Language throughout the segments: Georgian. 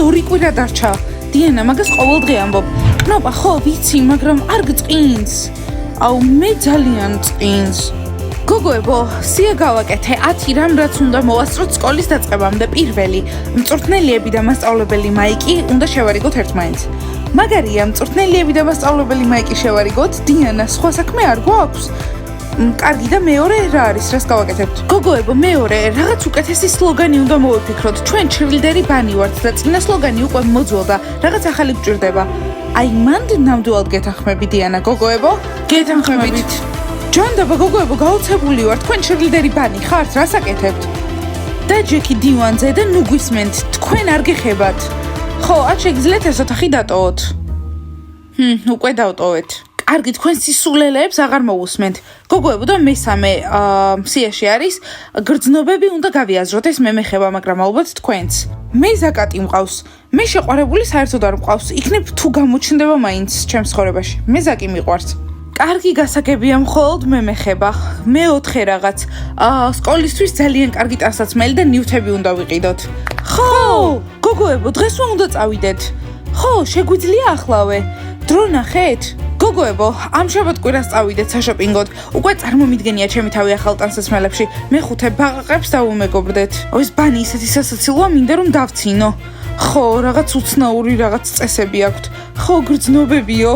2 კვირა დარჩა. დიანა მაგას ყოველდღე ამბობ. კნოპა ხო ვიცი, მაგრამ არ გწყინს. აუ მე ძალიან წინს. გოგოებო, სია გავაკეთე 10 რამ რაც უნდა მოვასწროთ სკოლის დაწყებამდე. პირველი, მწვრთნელიები და მასწავლებელი მაიკი უნდა შევარიგოთ ერთმანეთს. მაგარია, მწვრთნელიები და მასწავლებელი მაიკი შევარიგოთ. დიანა, სხვა საქმე არ გვაქვს? კარგი და მეორე რა არის, რას გავაკეთებთ? გოგოებო, მეორე, რაღაც უკეთესი სლოგანი უნდა მოვიფიქროთ. ჩვენ ჩრილდერი ბანი ვართ და წინა სლოგანი უკვე მოძველდა. რაღაც ახალი გჭირდება. აი, მანდ ნამდვილად გეთანხმები დიანა, გოგოებო? გეთანხმებით. ჯანდაბა გოგოებო, გაოცებული ვარ, თქვენ ჩრილდერი ბანი ხართ, რას აკეთებთ? და ჯექი დივანზე და ნუ გვისმენთ, თქვენ არ გეხებათ. ხო, არ შეგიძლიათ ეს ოთახი დატოვოთ. უკვე დავტოვეთ. კარგი, თქვენ სისულელეებს აღარ მოусმენთ. გოგოებო და მესამე, სიაში არის გრძნობები უნდა გავიაზროთ, ეს მე მეხება, მაგრამ ალბათ თქვენც. მე ზაკატი მყავს. მე შეყვარებული საერთოდ არ მყავს. იქნებ თუ გამოჩნდება მაინც ჩემს ცხოვრებაში. მე ზაკი მიყვარს. კარგი გასაგებია, მხოლოდ მე მეხება. მე-4 რაღაც. სკოლისთვის ძალიან კარგი ტანსაცმელი და ნივთები უნდა ვიყიდოთ. ხო, გოგოებო, დღეს უნდა წავიდეთ. ხო, შეგვიძლია ახლავე. დრო ნახეთ? გოგოებო, ამ შაბათ კვირას წავიდეთ საშოპინგოდ. უკვე წარმომიდგენია ჩემი თავი ახალ ტანსაცმელებში. მე 5 ბაყაყებს დავუმეგობრდეთ. ეს ბანი ისეთი სასაცილოა, მინდა რომ დავცინო. ხო, რაღაც უცნაური რაღაც წესები აქვთ. ხო, გრძნობებიო.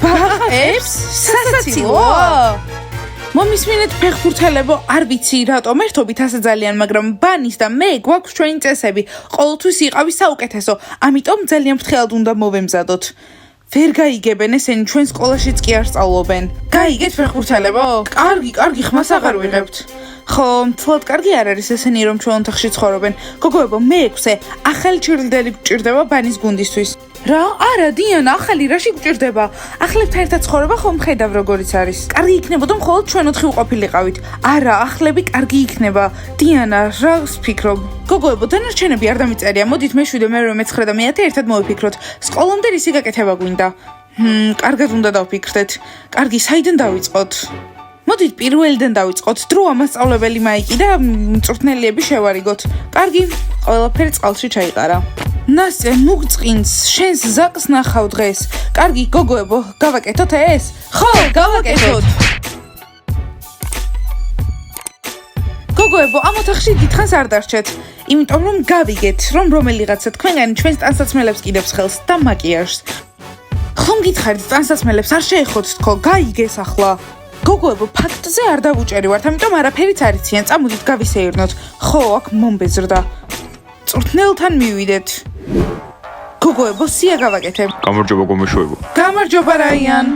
ბაყაყებს? სასაცილოა? მომისმინეთ ფეხბურთელებო, არ ვიცი რატომ ერთობით ასე ძალიან, მაგრამ ბანის და მე გვაქვს ჩვენი წესები. ყოველთვის იყავი საუკეთესო, ამიტომ ძალიან ფრთხილად უნდა მოვემზადოთ. ვერ გაიგებენ ესენი ჩვენ სკოლაშიც კი არ სწავლობენ. გაიგეთ ფეხბურთელებო? კარგი, ხმას აღარ ვიღებთ. ხო, თლად კარგი არ არის ესენი რომ ჩვენ ოთახში ცხოვრობენ. გოგოებო, მე-6 ახალი ჩრილდერი გჭირდება ბანის გუნდისთვის. რა? არა, დიანა, ახალი რაში გჭირდება? ახლებთან ერთად ცხოვრება ხომ ხედავ როგორიც არის. კარგი იქნებოდა მხოლოდ ჩვენ 4 ვყოფილიყავით. არა, ახლები კარგი იქნება. დიანა, რას ფიქრობ? გოგოებო, დანარჩენები არ დამიწერია. მოდით მე-7, მე-8, მე-9 და მე-10 ერთად მოვიფიქროთ. სკოლამდე რისი გაკეთება გვინდა? კარგად უნდა დავფიქრდეთ. კარგი, საიდან დავიწყოთ? მოდით პირველიდან დავიწყოთ. დროა მასწავლებელი მაიკი და მწვრთნელიები შევარიგოთ. კარგი, ყველაფერი წყალში ჩაიყარა. ნასტია, ნუ გწყინს, შენს ზაკს ნახავ დღეს. კარგი, გოგოებო, გავაკეთოთ ეს? ხო, გავაკეთოთ. გოგოებო, ამ ოთახში დიდხანს არ დარჩეთ, იმიტომ რომ გავიგეთ, რომ რომელიღაცა თქვენგანი ჩვენს ტანსაცმელებს კიდევს ხელს და მაკიაჟს. ხომ გითხარით, ტანსაცმელებს არ შეეხოთ თქო, გაიგეს ახლა. გოგოებო, ფაქტზე არ დავუჭერი ვართ, ამიტომ არაფერიც არ იციან. წამოდით გავისეირნოთ. ხო, აქ მომბეზრდა. წვრთნელთან მივიდეთ. გოგოებო, სია გავაკეთებ. გამარჯობა გომეშვებო. გამარჯობა რაიან.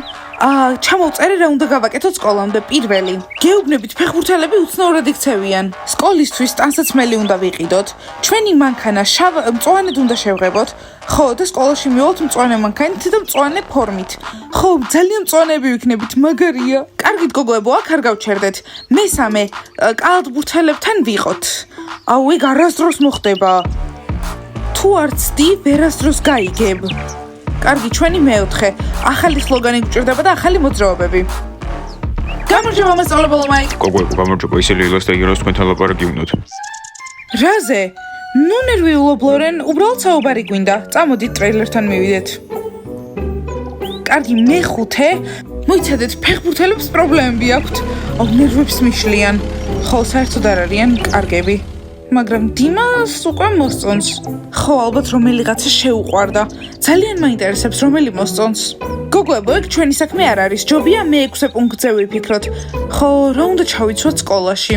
ჩამოვწერე რა უნდა გავაკეთოთ სკოლამდე. პირველი, გეუბნებით ფეხბურთელები უცნაურად იქცევიან. სკოლისთვის ტანსაცმელი უნდა ვიყიდოთ. ჩვენი მანქანა შავ მწვანედ უნდა შევღებოთ. ხო, და სკოლაში მივალთ მწვანე მანქანით და მწვანე ფორმით. ხო, ძალიან მწვანეები ვიქნებით, მაგარია. კარგით გოგოებო, აქ არ გავჩერდეთ. მესამე, კალათბურთელებთან ვიყოთ. აუ, ეგ არასდროს მოხდება. თუ არ ცდი, ვერასდროს გაიგებ. კარგი, ჩვენი მე-4, ახალი სლოგანი გჭირდება და ახალი მოძრაობები. გამარჯობა მასწავლებელო მაიკ. გოგოებო, გამარჯობა, ისე ლილას და იროს თქვენთან ლაპარაკი უნდათ. რაზე? ნუ ნერვიულობ ლორენ, უბრალოდ საუბარი გვინდა. წამოდით ტრეილერთან მივიდეთ. კარგი, მე-5, მოიცადეთ, ფეხბურთელებს პრობლემები აქვთ. აუ, ნერვებს მიშლიან. ხო, საერთოდ არ არიან კარგები. მაგრამ დიმას უკვე მოსწონს. ხო, ალბათ რომელიღაცა შეუყვარდა. ძალიან მაინტერესებს რომელი მოსწონს. გოგოებო, ეგ ჩვენი საქმე არ არის. ჯობია მე-6 პუნქტზე ვიფიქროთ. ხო, რა უნდა ჩავიცვათ სკოლაში?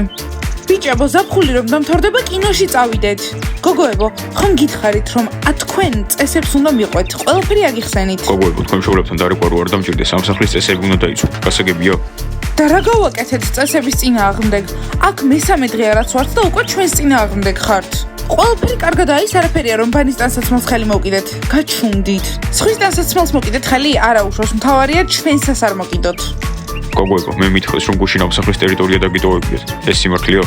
ბიჭებო, ზაფხული რომ დამთავრდება, კინოში წავიდეთ. გოგოებო, ხომ გითხარით რომ თქვენ წესებს უნდა მიყვეთ? ყველაფერი აგიხსენით. გოგოებო, თქვენ მშობლებთან დარიყვარო არ დამჭირდეს, სამსახლის წესები უნდა დაიცვათ. გასაგებია? და რა გავაკეთეთ წესების წინააღმდეგ? აქ მესამე დღე არაც ვართ და უკვე ჩვენს წინააღმდეგ ხართ. ყველაფერი კარგადაა, ის არაფერია რომ ბანის ტანსაცმელს ხელი მოვკიდეთ. გაჩვდით. სხვის ტანსაცმელს მოვკიდეთ ხელი არ აუშავს, მთავარია ჩვენსას არ მოვკიდოთ. გოგოებო, მე მითხრეს რომ გუშინ სამსახლის ტერიტორია დაგიტოვებიათ. ეს სიმართლეა?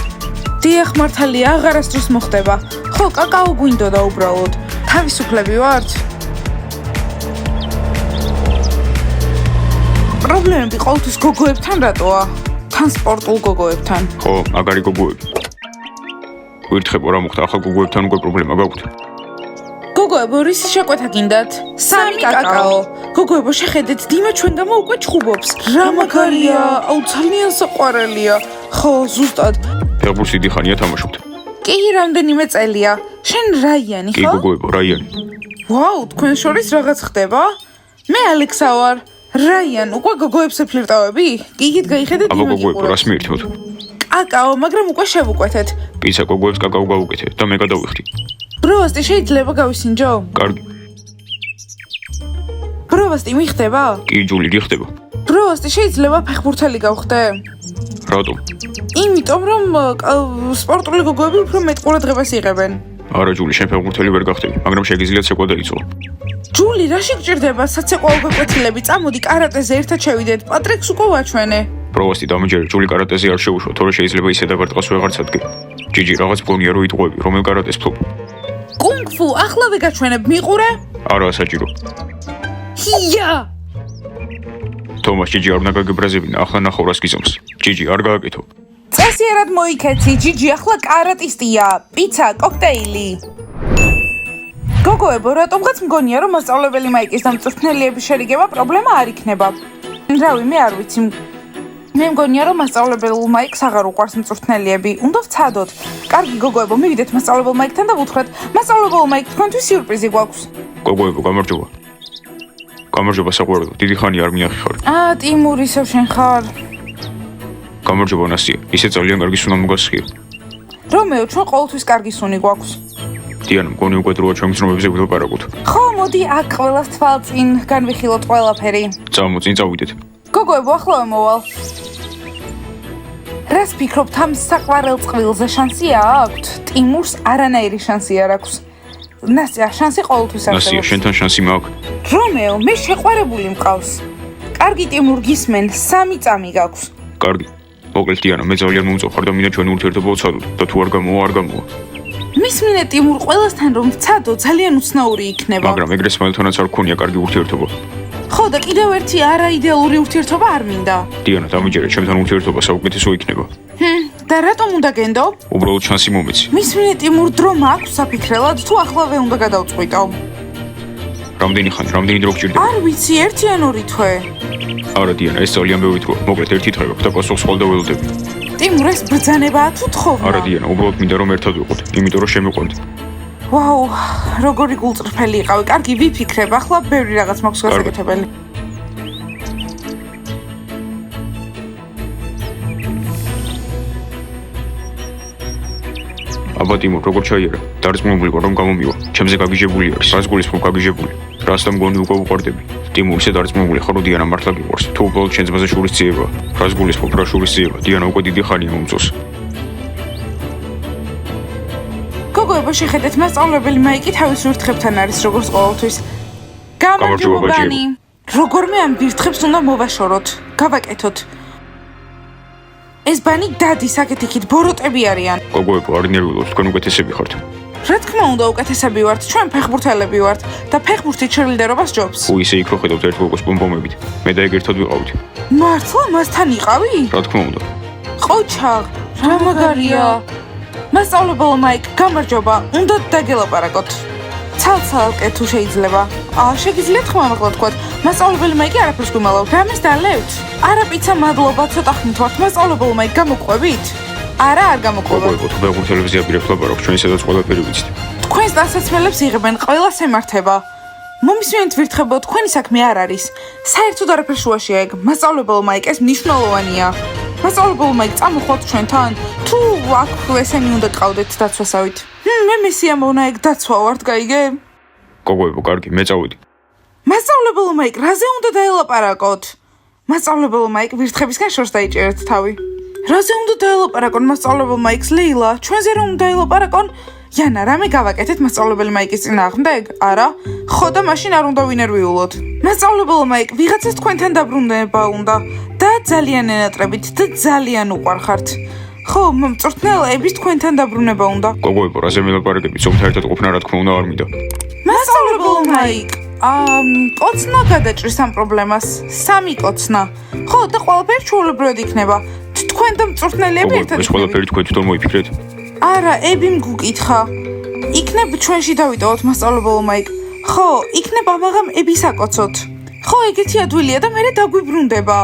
დიახ, მართალია, აღარასდროს მოხდება. ხო, კაკაო გვინდოდა უბრალოდ. თავისუფლები ვართ? პრობლემები ყოველთვის გოგოებთან რატოა? თან სპორტულ გოგოებთან. ხო, მაგარი გოგოები. გვირთხებო რა მოხდა, ახლა გოგოებთან უკვე პრობლემა გაქვთ. გოგოებო, რისი შეკვეთა გინდათ? 3 კაკაო. გოგოებო, შეხედეთ, დიმა ჩვენ გამო უკვე ჩხუბობს. რა მაგარია, აუ ძალიან საყვარელია. ხო, ზუსტად. ფეხბურთს დიდი ხანია თამაშობთ. კი, რამდენიმე წელია. შენ რაიანი კი ხო? გოგოებო, რაიანი. ვაუ, თქვენ შორის რაღაც ხდება? მე ალექსა ვარ. რაიან, უკვე გოგოებს ეფლირტავები? გიგით გაიხედეთ აბა გოგოებო, რას მიირთმევთ? კაკაო, მაგრამ უკვე შევუკვეთეთ. პიცა გოგოებს კაკაო გავუკეთე და მე გადავიხდი. ბროვასტი შეიძლება გავისინჯო? კარგი. ბროვასტი მიხდება? კი ჯული რიხდება. ბროვასტი შეიძლება ფეხბურთელი გავხდე? რატომ? იმიტომ რომ სპორტული გოგოები უფრო მეტ ყურადღებას იღებენ. არა ჯული, შენ ფეხბურთელი ვერ გახდები, მაგრამ შეგიძლიათ ცეკვა დაიცვა. ჯული, რა შეგჭირდება საცეკვაო გაკვეთილები? წამოდი კარატეზე ერთად შევიდეთ. პატრიკს უკვე ვაჩვენე. პროვასტი დამიჯერე, ჯული კარატეზე არ შეუშვა, თორე შეიძლება ისე დაგარტყას ვეღარც ადგე. ჯიჯი, რაღაც მგონია რომ იტყვები, რომელ კარატეს ფლობ. კუნგ-ფუ, ახლავე გაჩვენებ, მიყურე? არა, საჭირო. ჰია! თომას ჯიჯი არ უნდა გაგებრაზებინა, ახლა ნახო რას გიზამს. ჯიჯი, არ გააკეთო. წესიერად მოიქეცი, ჯიჯი ახლა კარატისტია. პიცა, კოქტეილი. გოგოებო, რატომღაც მგონია რომ მასწავლებელი მაიკის და მწვრთნელიების შერიგება პრობლემა არ იქნება. რავი, მე არ ვიცი. მე მგონია რომ მასწავლებელ მაიკს აღარ უყვარს მწვრთნელიები. უნდა ვცადოთ. კარგი გოგოებო, მივიდეთ მასწავლებელ მაიკთან და ვუთხრათ, მასწავლებელ მაიკ, თქვენთვის სიურპრიზი გვაქვს. გოგოებო, გამარჯობა. გამარჯობა საყვარელო, დიდი ხანი არ მიახიხარ. ტიმურ, ისევ შენ ხარ. გამარჯობა ნასია, ისე ძალიან კარგი სუნა მოგასხია. რომეო, ჩვენ ყოველთვის კარგი სუნი გვაქვს. დიანა, მგონი უკვე დროა ჩემს ძმობებზე ვილაპარაკოთ. ხო, მოდი აქ ყველას თვალწინ განვიხილოთ ყველაფერი. წამო, წინ წავიდეთ. გოგოებო, ახლა მოვალ. რას ფიქრობთ, ამ საყვარელ წყვილზე შანსი აქვთ? ტიმურს არანაირი შანსი არ აქვს. ნასია, შანსი ყოველთვის არსებობს. ნასია, შენთან შანსი მაქვს. რომეო, მე შეყვარებული მყავს. კარგი ტიმურ გისმენ, 3 წამი გაქვს. კარგი. მოკლედ დიანა, მე ძალიან მომწოხარ და მინდა ჩვენ ურთიერთობა ვცადოთ და თუ არ გამოვა, არ გამოვა. მისმინე ტიმურ, ყველასთან რომ ვცადო, ძალიან უცნაური იქნება. მაგრამ ეგრე სმაილთანაც არ გქონია კარგი ურთიერთობა. ხო და კიდევ ერთი არაიდეალური ურთიერთობა არ მინდა. დიანა, დამიჯერე, ჩემთან ურთიერთობა საუკეთესო იქნება. და რატომ უნდა გენდო? უბრალოდ შანსი მომეცი. მისმინე ტიმურ, დრო მაქვს საფიქრელად, თუ ახლავე უნდა გადავწყვიტო. რამდენი ხანი, რამდენი დრო გჭირდება? არ ვიცი, 1 ან 2 თვე. არა დიანა, ეს ძალიან ბევრი დროა. მოკლედ ერთი დღე გაქვს და პასუხს ხოლმე ველოდები. ტიმურ, ეს ბრძანებაა თუ თხოვნა? არა დიანა, უბრალოდ მინდა რომ ერთად ვიყოთ, იმიტომ რომ შემიყვანდი. ვაუ, როგორი გულწრფელი იყავი. კარგი, ვიფიქრებ, ახლა ბევრი რაღაც მაქვს გასაკეთებელი. აბა ტიმურ, როგორ ჩაიარა? დარწმუნებული ვარ რომ გამომივა. ჩემზე გაგიჟებული არის. რას გულისხმობ გაგიჟებული? რას და მგონი უკვე უყვარდები. ტიმურ, ისე დარწმუნებული ხარ რომ დიანა მართლა გიყვარს. თუ უბრალოდ შენ ძმაზე შურისძიება. რას გულისხმობ რა შურისძიება? დიანა უკვე დიდი ხანია მომწონს. გოგოებო, შეხედეთ, მასწავლებელი მაიკი თავის ვირთხებთან არის როგორც ყოველთვის. გამარჯობა ბანი. როგორმე ამ ვირთხებს უნდა მოვაშოროთ. გავაკეთოთ. ეს ბანი დადის აქეთ-იქით, ბოროტები არიან. გოგოებო, არ ნერვიულობთ, თქვენ უკეთესები ხართ. რა თქმა უნდა, უკეთესები ვართ, ჩვენ ფეხბურთელები ვართ და ფეხბურთი ჩერლიდერობას ჯობს. თუ ისე იქ რო ხედავთ ერთ გოგოს პომპომებით, მე და ეგ ერთად ვიყავით. მართლა მასთან იყავი? რა თქმა უნდა. ყოჩაღ, რა მაგარია. მასწავლებელ მაიკ, გამარჯობა, უნდა დაგელაპარაკოთ. ცალ-ცალკე თუ შეიძლება. შეგიძლიათ ხმა მაღლა თქვათ. მასწავლებელი მაიკი არაფერს გვიმალავთ. რამეს დალევთ? არა, პიცა, მადლობა, ცოტა ხნით ვართ. მასწავლებელი მაიკ, გამოყვებით? არა, არ გამოყვება. გოგოებო, თუ ფეხბურთელებზე აპირებთ ლაპარაკს, ჩვენ ისედაც ყველაფერი ვიცით. თქვენს დასაცმელებს იღებენ, ყველას ემართება. მომისმენთ ვირთხებო, თქვენი საქმე არ არის. საერთოდ არაფერ შუაშია ეგ. მასწავლებელი მაიკ, ეს მნიშვნელოვანია. მასწავლებელი მაიკ, წამოხვათ ჩვენთან? თუ აქ ესენი უნდა გყავდეთ დაცვასავით. მე მესიამოვნა ეგ დაცვა ვართ, გაიგე? გოგოებო, კარგი, მე წავედი. მასწავლებელი მაიკ, რაზე უნდა დაელაპარაკოთ? მასწავლებელი მაიკ, ვირთხებისგან შორს დაიჭერეთ თავი. რაზე უნდა დაელაპარაკონ მასწავლებელი მაიკს, ლეილა? ჩვენზე რომ უნდა დაელაპარაკონ? яна, რამე გავაკეთეთ მასწავლებელი მაიკის წინააღმდეგ? არა? ხო და მაშინ არ უნდა ვინერვიულოთ. მასწავლებელი მაიკ, ვიღაცას თქვენთან დაბრუნება უნდა და ძალიან ენატრებით და ძალიან უყვარხართ. ხო, მწვრთნელების თქვენთან დაბრუნება უნდა. გოგოებო, რაზე მელაპარაკები, ზოგადად ერთად ყოფნა რა თქმა უნდა არ მინდა. მასწავლებელი მაიკ, კოცნა გადაჭრის ამ პრობლემას. 3 კოცნა. ხო, და ყველაფერი ჩვეულებრივად იქნება. თქვენ და მწვრთნელები ერთად. ეს ყველაფერი თქვენ თვითონ მოიფიქრეთ? არა, ები მგუკითხა. იქნებ ჩვენში დავიტოვოთ მასწავლებელო მაიკ. ხო, იქნებ ამაღამ ებისაკოცოთ. ხო, ეგეთი ადვილია და მერე დაგვიბრუნდება.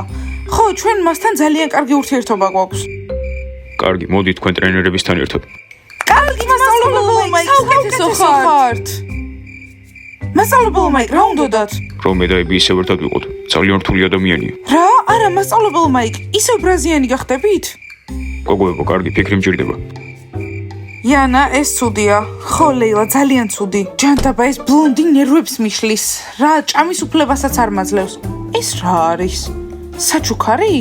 ხო, ჩვენ მასთან ძალიან კარგი ურთიერთობა გვაქვს. კარგი, მოდი თქვენ ტრენერებისთან ერთად. კარგი მასწავლებელო მაიკ, საუკეთესო ხართ. მასწავლებელო მაიკ, რა უნდათ? რომ მე და ები ისევ ერთად ვიყოთ. ძალიან რთული ადამიანია. რა? არა, მასწავლებელო მაიკ, ისევ ბრაზიანი გახდებით? გოგოებო, კარგი ფიქრი მჭირდება. Yana, ეს ცუდია. ხო, ლეილა, ძალიან ცუდი. ჯანდაბა ეს ბლონდი ნერვებს მიშლის. რა, ჭამის უფლებასაც არ მაძლევს. ეს რა არის? საჩუქარი?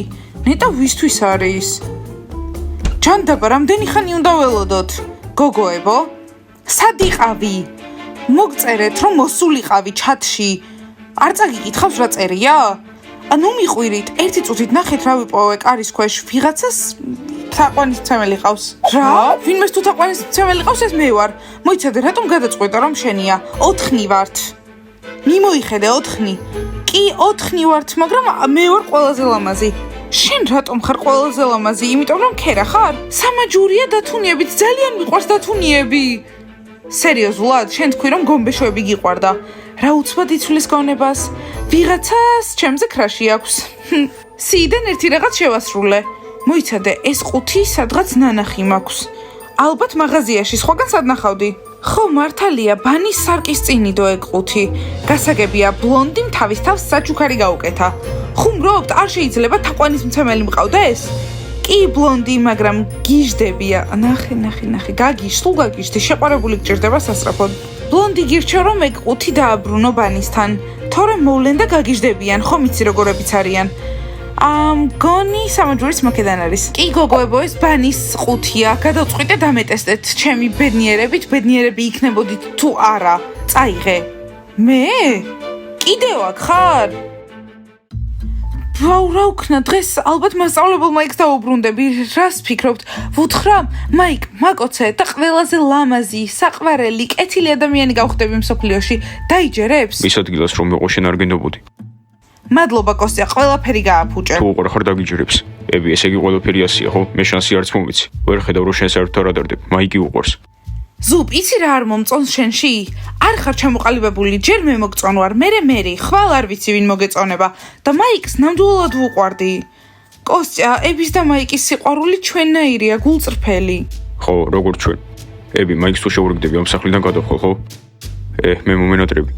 ნეტა ვისთვის არის? ჯანდაბა, რამდენი ხანი უნდა ველოდოთ? გოგოებო? სად იყავი? მოგწერეთ, რომ მოსულიყავი ჩატში. არ წაგიკითხავს რა წერია? ანუ მიყვირით, ერთი წუთით ნახეთ რა ვიპოვე კარის ქვეშ ვიღაცას თაყვანისმცემელი ყავს. რა? ვინმეს თუ თაყვანისმცემელი ყავს ეს მე ვარ. მოიცადე, რატომ გადაწყვეტა რომ შენია? 4 ვართ. მიმოიხედე 4. კი 4 ვართ, მაგრამ მე ვარ ყველაზე ლამაზი. შენ რატომ ხარ ყველაზე ლამაზი? იმიტომ რომ ქერა ხარ? სამაჯურია დათუნიებით, ძალიან მიყვარს დათუნიები. სერიოზულად, შენ თქვი რომ გომბეშოები გიყვარდა. რა უცბად იცვლის გონებას? ვიღაცას ჩემზე ქრაში აქვს. სიიდან ერთი რაღაც შევასრულე. მოიცადე, ეს 5 სადღაც ნანახი მაქვს. ალბათ მაღაზიაში, სხვაგან სად ნახავდი? ხო, მართალია, ბანის სარკის წინიდო ეგ 5. გასაგებია, ბლონდიმ თავის თავს საჩუქარი გაუკეთა. ხუმრობთ, არ შეიძლება თაყვანისმცემელი მყავდეს? კი, ბლონდი, მაგრამ გიჟდებია. ნახე, გაგიშ, გაგიშდი, შეყვარებული გჭირდება სასწრაფოდ. ბლონდი გირჩევ რომ ეგ 5 დააბრუნო ბანისთან. თორემ მოვლენ და გაგიჟდებიან, ხომ იცი როგორებიც არიან. გონი სამაჯურის მაქედან არის. კი გოგოებო, ეს ბანის 5-ია. გადავწყვიტე დამეტესტეთ. ჩემი ბედნიერებით, ბედნიერები იქნებოდით თუ არა. წაიღე. მე? კიდევ აქ ხარ? რა უქნა დღეს ალბათ მასწავლებელ მაიკს დაუბრუნდები. რას ფიქრობთ? ვუთხრა, მაიკ, მაკოცე და ყველაზე ლამაზი, საყვარელი, კეთილი ადამიანი გავხდები მსოფლიოში. დაიჯერებს? მის ადგილას რომ მეყო შენ არ გენდობოდი. მადლობა კოსტია, ყველაფერი გააფუჭე. თუ უყურე ხარ დაგიჯერებს. ები, ესე იგი ყველაფერი ასია, ხო? მე შანსი არც მომიცი. ვერ ხედავ რომ შენ საერთოდ არ ადარდებ. მაიკი უყვარს. ზუპ, იცი რა არ მომწონს შენში? არ ხარ ჩამოყალიბებული, ჯერ მე მოგწონ ვარ, მე, ხვალ არ ვიცი ვინ მოგეწონება და მაიკს ნამდვილად ვუყვარდი. კოსტია, ების და მაიკის სიყვარული ჩვენნაირია, გულწრფელი. ხო, როგორ ჩვენ? ები, მაიკს თუ შეურიგდები ამ სახლიდან გადავხვალ, ხო? მე მომენატრები.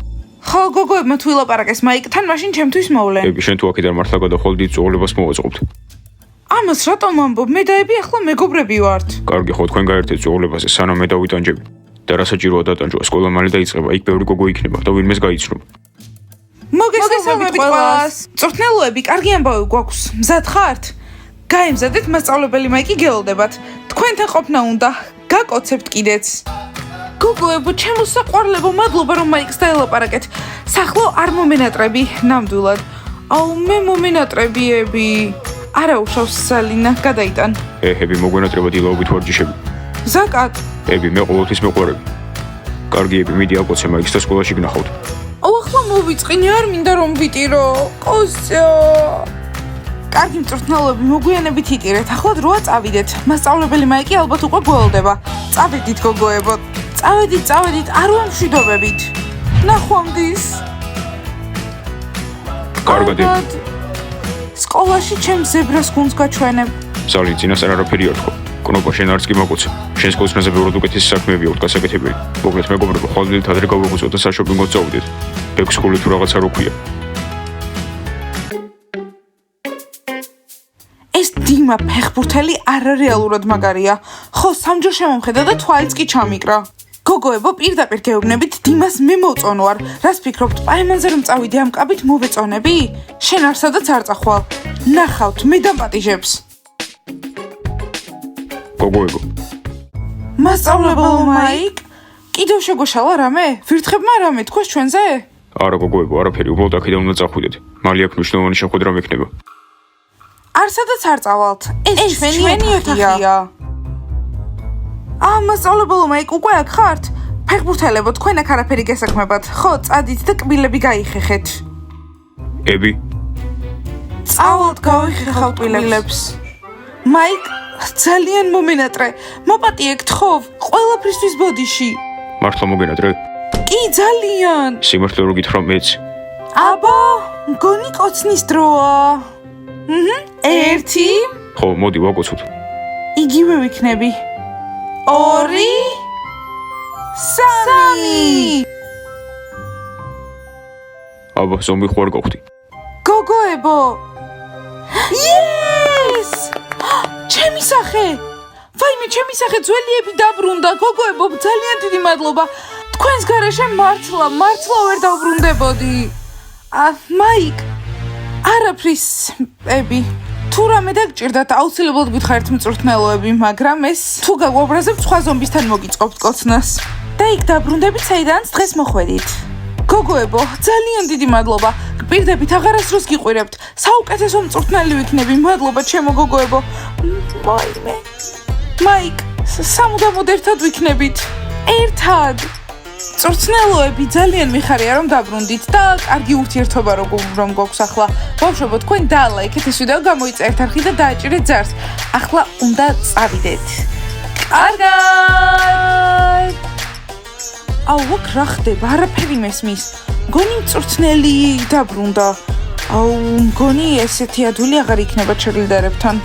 ხო, გოგოებმა თუ ილაპარაკეს მაიკთან, მაშინ ჩემთვის მოვლენ. ები, შენ თუ აქედან მართლა გადავხვალ, დიდ წუღლებას მოვაწყობთ. ამას რატომ ამბობ? მე და ები ახლა მეგობრები ვართ. კარგი, ხო, თქვენ გაერთეთ წუღლებაზე, სანამ მე დავიტანჯები. და რასაც დატანჯვა, სკოლა მალე დაიწყება, იქ ბევრი გოგო იქნება და ვინმეს გაიცნობა. მოგესალმებით ყველას. წვრთნელოები, კარგი ამბავი გვაქვს. მზად ხართ? გაემზადეთ, მასწავლებელი მაიკი გეოლდებათ. თქვენთან ყოფნა უნდა. გაკოცებთ კიდეც. გოგოებო, ჩემო საყვარლებო, მადლობა რომ მაიკს დაელაპარაკეთ. სახლო არ მომენატრები, ნამდვილად. აუ, მე მომენატრებიები. არა უშავს სალინა, გადაიტან. ები, მოგვენატრება დილაობით ვარჯიშები. ზაკატ. ები, მე ყოველთვის მეყვარები. კარგი, ები, მიდი აკოცე მაიქს და სკოლაში გნახავთ. ახლა მოვიწყინე, არ მინდა რომ ვიტირო. კოსტია. კარგი მწვრთნელოები, მოგვიანებით იტირეთ. ახლა დროა წავიდეთ. მასწავლებელი მაიკი ალბათ უკვე გველდება. წავედით გოგოებო. წავედით, არ ვამშვიდობებით. ნახვამდის. კარგად. სკოლაში ჩემს ზებრას გუნდს გაჩვენებ. ზალი, წინასწარ არაფერი არ თქვა. კნოპა შენ არც კი მოგოცა. შენ სკოლისნაზე ბევრად უკეთესი საქმეები აქვს გასაკეთებელი. მოკლედ მეგობრებო, ხვალდით ადრე გავაგვიწევთ და საშოპინგოდ წავიდეთ. ეგ სკოლით თუ რაღაცა რო ქვია. ეს დიმა ფეხბურთელი არარეალურად მაგარია. ხო, სამჯერ შემომხედა და თვალიც კი ჩამიკრა. გოგოებო, პირდაპირ გეუბნებით, დიმას მე მოწონ ვარ. რას ფიქრობთ, პაემანზე რომ წავიდე ამ კაბით მოვეწონები? შენ არსადაც არ წახვალ. ნახავთ, მე დამპატიჟებს. გოგოებო. მასწავლებელო მაიკ, კიდევ შეგვეშალა რამე? ვირთხებმა რამე თქვას ჩვენზე? არა გოგოებო, არაფერი, უბრალოდ აქედან უნდა წახვიდეთ. მალე აქ მნიშვნელოვანი შეხვედრა მექნება. არსადაც არ წავალთ. ეს ჩვენი ოთახია. მასწავლებელო მაიკ, უკვე აქ ხართ? ფეხბურთელებო, თქვენ აქ არაფერი გესაქმებათ. ხო, წადით და კბილები გაიხეხეთ. ები. წავალთ, გავიხეხავთ კბილებს. მაიკ, ძალიან მომენატრე. მოპატიე გთხოვ, ყველაფრისთვის ბოდიში. მართლა მოგენადრე? კი ძალიან. სიმართლე რო გითხრა მეც. აბა, მგონი კოცნის დროა. ერთი, ხო, მოდი ვაკოცოთ. იგივე ვიქნები. ორი, სამი. აბა, ზომი ხوار გავხდი. გოგოებო. Yes! ჩემი სახე. ვაიმე, ჩემი სახე ძველიები დაბრუნდა. გოგოებო, ძალიან დიდი მადლობა. თქვენს გარეშე მართლა ვერ დავბრუნდებოდი. მაიკ, არაფრის, ები. თუ რამე დაგჭირდათ, აუცილებლად გითხარით მწვრთნელოები, მაგრამ ეს თუ გაგვაბრაზებთ სხვა ზომბისთან მოგიწყობთ კოცნას. და იქ დაბრუნდებით, საიდანაც დღეს მოხვედით. გოგოებო, ძალიან დიდი მადლობა. გპირდებით, აღარასდროს გიყვირებთ. საუკეთესო მწვრთნელი ვიქნები. მადლობა, ჩემო გოგოებო. მაიმე. მაიკ, სამუდამოდ ერთად ვიქნებით. ერთად. მწვრთნელოები, ძალიან მიხარია რომ დაბრუნდით და კარგი ურთიერთობა რომ გვაქვს ახლა. ბავშვებო, თქვენ დალაიქეთ ეს ვიდეო, გამოიწერეთ არხი და დააჭირეთ ზარს. ახლა უნდა წავიდეთ. კარგად. აქ რა ხდება? არაფერი მესმის. მგონი მწვრთნელი დაბრუნდა. მგონი ესეთი ადვილი აღარ იქნება ჩერლიდერებთან.